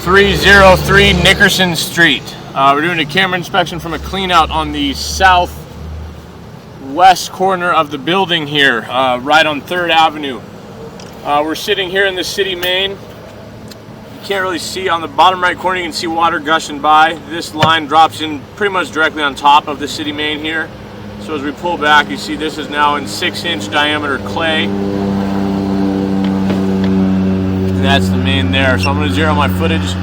303 Nickerson Street. We're doing a camera inspection from a clean out on the southwest corner of the building here, right on 3rd Avenue. We're sitting here in the city main. You can't really see on the bottom right corner, you can see water gushing by. This line drops in pretty much directly on top of the city main here. So as we pull back, you see this is now in 6-inch diameter clay. And that's the main there. So I'm going to zero my footage,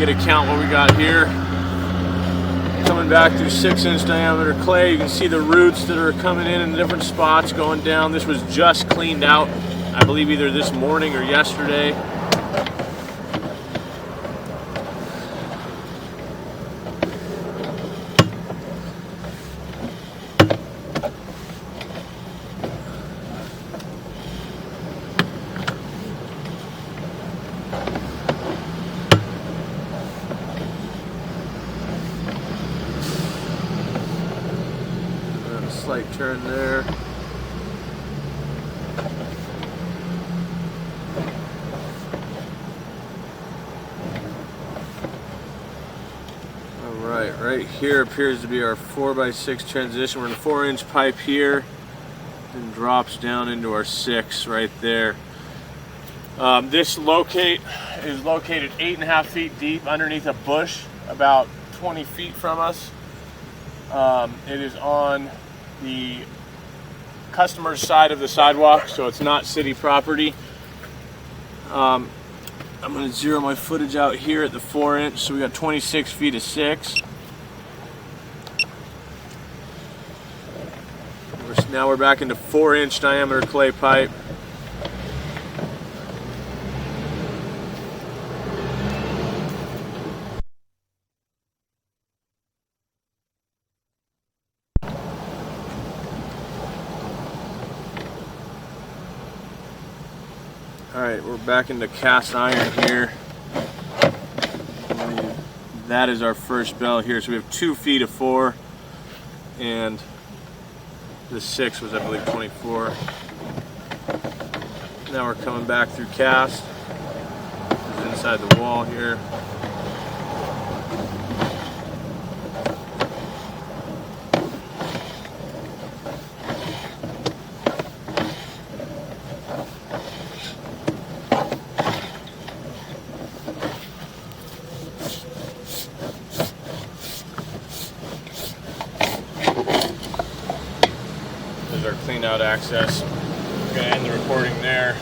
get a count what we got here. Coming back through 6-inch diameter clay, you can see the roots that are coming in different spots going down. This was just cleaned out, I believe either this morning or yesterday. Slight turn there. Alright, right here appears to be our 4x6 transition. We're in a 4-inch pipe here and drops down into our 6 right there. This is located 8.5 feet deep underneath a bush about 20 feet from us. It is on the customer's side of the sidewalk, so it's not city property. I'm going to zero my footage out here at the 4-inch, so we got 26 feet of 6. Now we're back into 4-inch diameter clay pipe. Alright, we're back into cast iron here. That is our first bell here. So we have 2 feet of 4, and the 6 was, I believe, 24. Now we're coming back through cast. This is inside the wall here. There's our clean out access. I'm going to end the recording there.